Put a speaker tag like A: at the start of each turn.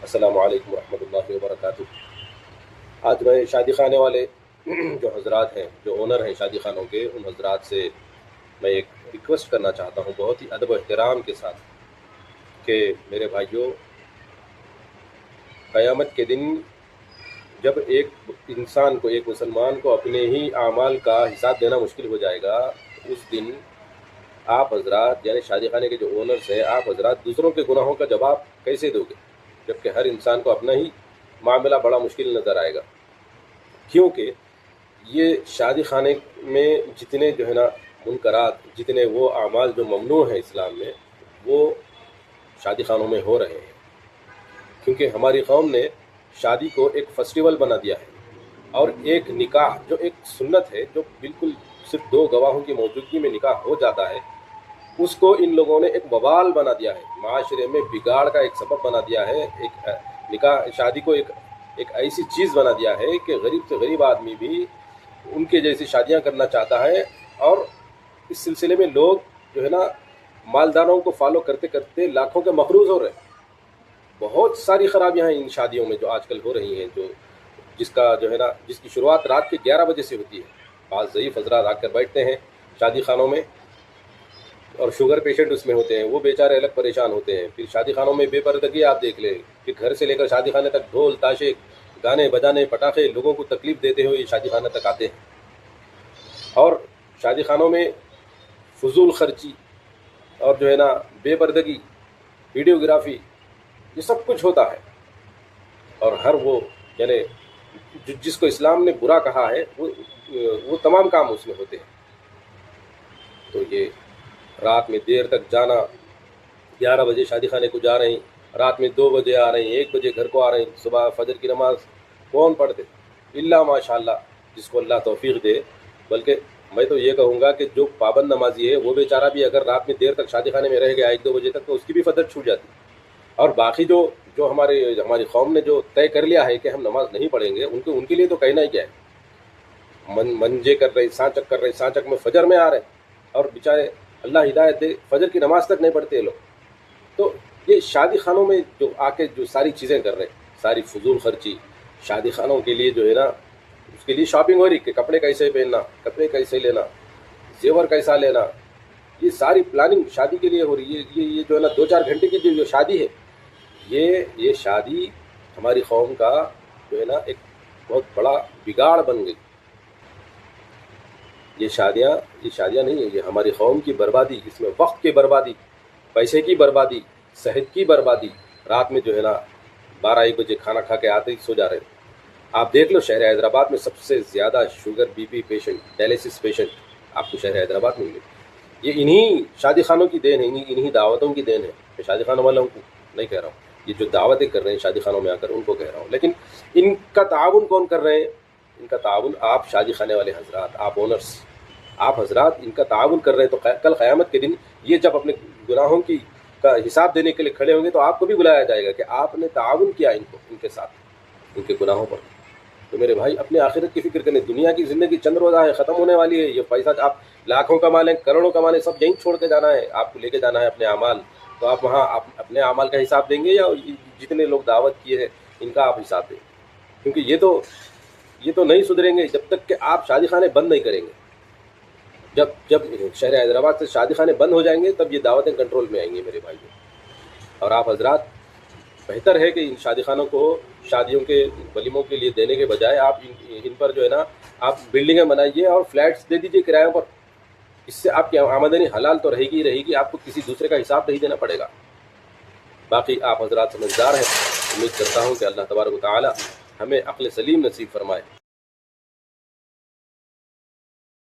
A: السلام علیکم ورحمۃ اللہ وبرکاتہ۔ آج میں شادی خانے والے جو حضرات ہیں، جو اونر ہیں شادی خانوں کے، ان حضرات سے میں ایک ریکویسٹ کرنا چاہتا ہوں بہت ہی ادب و احترام کے ساتھ کہ میرے بھائیوں، قیامت کے دن جب ایک انسان کو، ایک مسلمان کو اپنے ہی اعمال کا حساب دینا مشکل ہو جائے گا، اس دن آپ حضرات یعنی شادی خانے کے جو اونرز ہیں، آپ حضرات دوسروں کے گناہوں کا جواب کیسے دو گے؟ جبکہ ہر انسان کو اپنا ہی معاملہ بڑا مشکل نظر آئے گا، کیونکہ یہ شادی خانے میں جتنے جو ہے نا منکرات، جتنے وہ اعمال جو ممنوع ہیں اسلام میں، وہ شادی خانوں میں ہو رہے ہیں، کیونکہ ہماری قوم نے شادی کو ایک فیسٹیول بنا دیا ہے، اور ایک نکاح جو ایک سنت ہے، جو بالکل صرف دو گواہوں کی موجودگی میں نکاح ہو جاتا ہے، اس کو ان لوگوں نے ایک وبال بنا دیا ہے، معاشرے میں بگاڑ کا ایک سبب بنا دیا ہے۔ ایک نکاح شادی کو ایک ایسی چیز بنا دیا ہے کہ غریب سے غریب آدمی بھی ان کے جیسی شادیاں کرنا چاہتا ہے، اور اس سلسلے میں لوگ جو ہے نا مالداروں کو فالو کرتے کرتے لاکھوں کے مقروض ہو رہے ہیں۔ بہت ساری خرابیاں ہیں ان شادیوں میں جو آج کل ہو رہی ہیں، جس کا جو ہے نا جس کی شروعات رات کے 11 بجے سے ہوتی ہے۔ بعض ضعیف حضرات آ کر بیٹھتے ہیں شادی خانوں میں، اور شوگر پیشنٹ اس میں ہوتے ہیں، وہ بیچارے الگ پریشان ہوتے ہیں۔ پھر شادی خانوں میں بے پردگی آپ دیکھ لیں، پھر گھر سے لے کر شادی خانے تک ڈھول تاشے، گانے بجانے، پٹاخے، لوگوں کو تکلیف دیتے ہوئے شادی خانہ تک آتے ہیں۔ اور شادی خانوں میں فضول خرچی اور جو ہے نا بے پردگی، ویڈیوگرافی، یہ سب کچھ ہوتا ہے، اور ہر وہ یعنی جس کو اسلام نے برا کہا ہے وہ تمام کام اس میں ہوتے ہیں۔ تو یہ رات میں دیر تک جانا، 11 بجے شادی خانے کو جا رہے ہیں، رات میں 2 بجے آ رہے ہیں، 1 بجے گھر کو آ رہے ہیں، صبح فجر کی نماز کون پڑھتے؟ اللہ ماشاء اللہ جس کو اللہ توفیق دے۔ بلکہ میں تو یہ کہوں گا کہ جو پابند نمازی ہے وہ بیچارہ بھی اگر رات میں دیر تک شادی خانے میں رہ گیا 1-2 بجے تک، تو اس کی بھی فجر چھوٹ جاتی۔ اور باقی جو ہماری قوم نے جو طے کر لیا ہے کہ ہم نماز نہیں پڑھیں گے، ان کے لیے تو کہنا ہی کیا ہے۔ منجے کر رہے، سانچک کر رہے، سانچک میں فجر میں آ رہے، اور بیچارے اللہ ہدایت دے فجر کی نماز تک نہیں پڑھتے لوگ۔ تو یہ شادی خانوں میں جو آ کے جو ساری چیزیں کر رہے ہیں، ساری فضول خرچی شادی خانوں کے لیے جو ہے نا، اس کے لیے شاپنگ ہو رہی کہ کپڑے کیسے پہننا، کپڑے کیسے لینا، زیور کیسا لینا، یہ ساری پلاننگ شادی کے لیے ہو رہی ہے۔ یہ جو ہے نا 2-4 گھنٹے کی جو شادی ہے، یہ شادی ہماری قوم کا جو ہے نا ایک بہت بڑا بگاڑ بن گئی۔ یہ شادیاں نہیں ہیں، یہ ہماری قوم کی بربادی، اس میں وقت کی بربادی، پیسے کی بربادی، صحت کی بربادی۔ رات میں جو ہے نا 12-1 بجے کھانا کھا کے آتے ہی سو جا رہے ہیں۔ آپ دیکھ لو شہر حیدرآباد میں سب سے زیادہ sugar B P patient, dialysis patient آپ کو شہر حیدرآباد میں ملے۔ یہ انہی شادی خانوں کی دین ہے، انہی دعوتوں کی دین ہے۔ میں شادی خانوں والوں کو نہیں کہہ رہا ہوں، یہ جو دعوتیں کر رہے ہیں شادی خانوں میں آ کر ان کو کہہ رہا ہوں۔ لیکن ان کا تعاون کون کر رہے ہیں؟ ان کا تعاون آپ شادی خانے والے حضرات، آپ اونرز، آپ حضرات ان کا تعاون کر رہے ہیں۔ تو کل قیامت کے دن یہ جب اپنے گناہوں کا حساب دینے کے لیے کھڑے ہوں گے تو آپ کو بھی بلایا جائے گا کہ آپ نے تعاون کیا ان کے ساتھ، ان کے گناہوں پر۔ تو میرے بھائی اپنے آخرت کی فکر کریں۔ دنیا کی زندگی چند روزہ ہے، ختم ہونے والی ہے۔ یہ پیسہ آپ لاکھوں کما لیں، کروڑوں کما لیں، سب یہیں چھوڑ کے جانا ہے، آپ کو لے کے جانا ہے اپنے اعمال۔ تو آپ وہاں اپنے اعمال کا حساب دیں گے، یا جتنے لوگ دعوت کیے ہیں ان کا آپ حساب دیں گے؟ کیونکہ یہ تو نہیں سدھریں گے جب تک کہ آپ شادی خانے بند نہیں کریں گے۔ جب شہر حیدرآباد سے شادی خانے بند ہو جائیں گے تب یہ دعوتیں کنٹرول میں آئیں گی میرے بھائیوں۔ اور آپ حضرات بہتر ہے کہ ان شادی خانوں کو شادیوں کے ولیموں کے لیے دینے کے بجائے آپ ان پر جو ہے نا آپ بلڈنگیں بنائیے اور فلیٹس دے دیجیے کرایوں پر۔ اس سے آپ کی آمدنی حلال تو رہے گی، آپ کو کسی دوسرے کا حساب نہیں دینا پڑے گا۔ باقی آپ حضرات سمجھدار ہیں، امید کرتا ہوں کہ اللہ تبارک و تعالی ہمیں عقل سلیم نصیب فرمائے۔